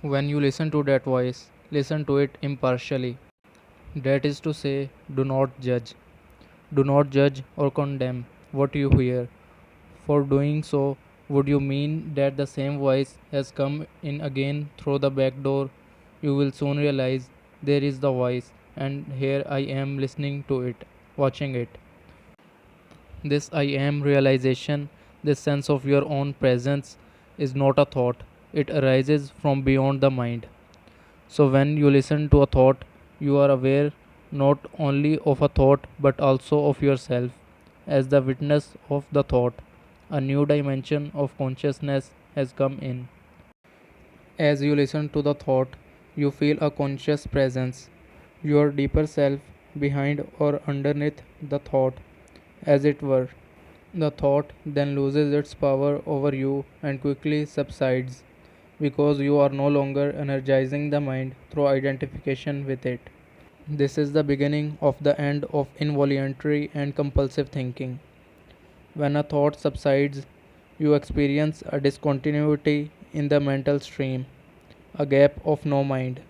When you listen to that voice, listen to it impartially. That is to say, do not judge. Do not judge or condemn what you hear. For doing so, would you mean that the same voice has come in again through the back door? You will soon realize there is the voice, and here I am listening to it, watching it. This I am realization, this sense of your own presence, is not a thought, it arises from beyond the mind. So, when you listen to a thought, you are aware not only of a thought but also of yourself as the witness of the thought. A new dimension of consciousness has come in. As you listen to the thought, you feel a conscious presence, your deeper self behind or underneath the thought, as it were. The thought then loses its power over you and quickly subsides because you are no longer energizing the mind through identification with it. This is the beginning of the end of involuntary and compulsive thinking. When a thought subsides, you experience a discontinuity in the mental stream, a gap of no mind.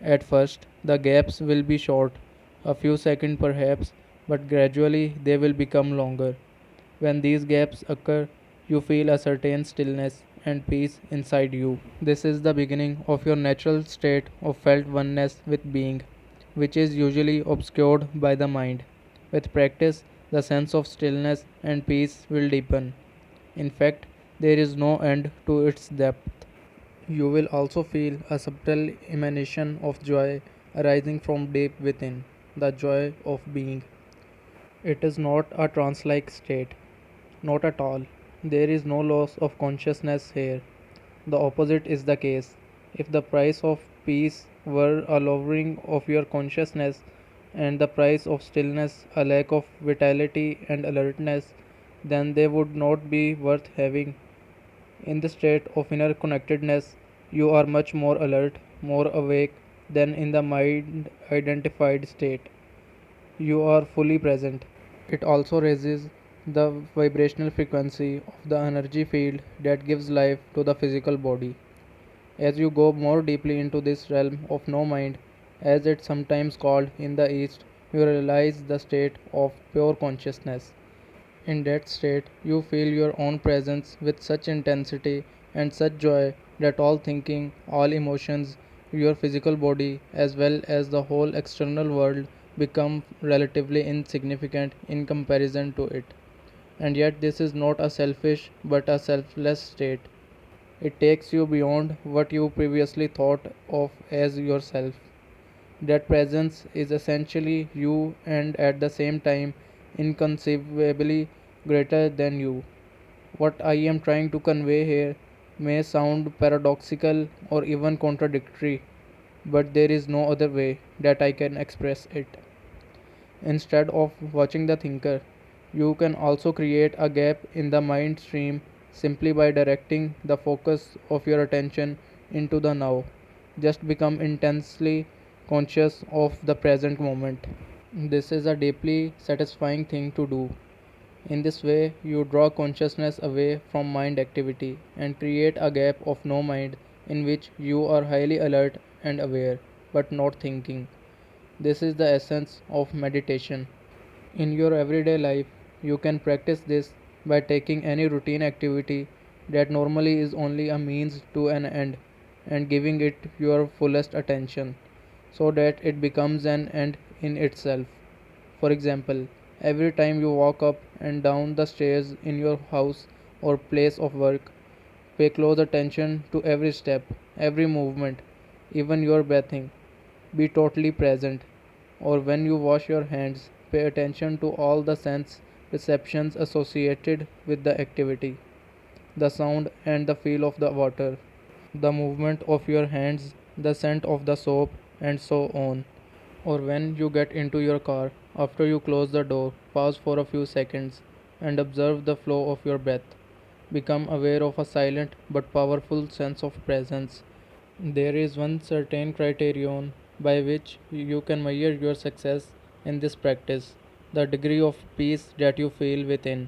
At first, the gaps will be short, a few seconds perhaps, but gradually they will become longer. When these gaps occur, you feel a certain stillness and peace inside you. This is the beginning of your natural state of felt oneness with being, which is usually obscured by the mind. With practice, the sense of stillness and peace will deepen. In fact, there is no end to its depth. You will also feel a subtle emanation of joy arising from deep within, the joy of being. It is not a trance like state. Not at all. There is no loss of consciousness here. The opposite is the case. If the price of peace were a lowering of your consciousness, and the price of stillness a lack of vitality and alertness, then they would not be worth having. In the state of inner connectedness, you are much more alert, more awake than in the mind identified state. You are fully present. It also raises the vibrational frequency of the energy field that gives life to the physical body. As you go more deeply into this realm of no mind, as it's sometimes called in the East, you realize the state of pure consciousness. In that state, you feel your own presence with such intensity and such joy that all thinking, all emotions, your physical body, as well as the whole external world, become relatively insignificant in comparison to it. And yet, this is not a selfish but a selfless state. It takes you beyond what you previously thought of as yourself. That presence is essentially you and at the same time inconceivably greater than you. What I am trying to convey here may sound paradoxical or even contradictory, but there is no other way that I can express it. Instead of watching the thinker, you can also create a gap in the mind stream simply by directing the focus of your attention into the now. Just become intensely conscious of the present moment. This is a deeply satisfying thing to do. In this way, you draw consciousness away from mind activity and create a gap of no mind in which you are highly alert and aware, but not thinking. This is the essence of meditation. In your everyday life, you can practice this by taking any routine activity that normally is only a means to an end and giving it your fullest attention so that it becomes an end in itself. For example, every time you walk up and down the stairs in your house or place of work, pay close attention to every step, every movement, even your breathing. Be totally present. Or when you wash your hands, pay attention to all the sense perceptions associated with the activity, the sound and the feel of the water, the movement of your hands, the scent of the soap, and so on. Or when you get into your car, after you close the door, pause for a few seconds and observe the flow of your breath. Become aware of a silent but powerful sense of presence. There is one certain criterion by which you can measure your success in this practice, the degree of peace that you feel within.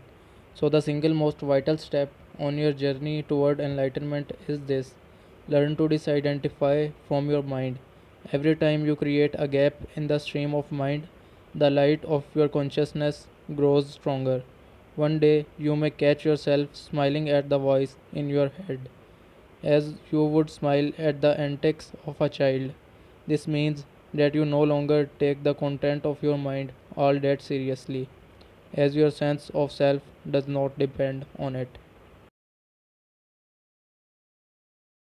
So, the single most vital step on your journey toward enlightenment is this: Learn to disidentify from your mind. Every time you create a gap in the stream of mind, the light of your consciousness grows stronger. One day you may catch yourself smiling at the voice in your head, as you would smile at the antics of a child. This means that you no longer take the content of your mind all that seriously, as your sense of self does not depend on it.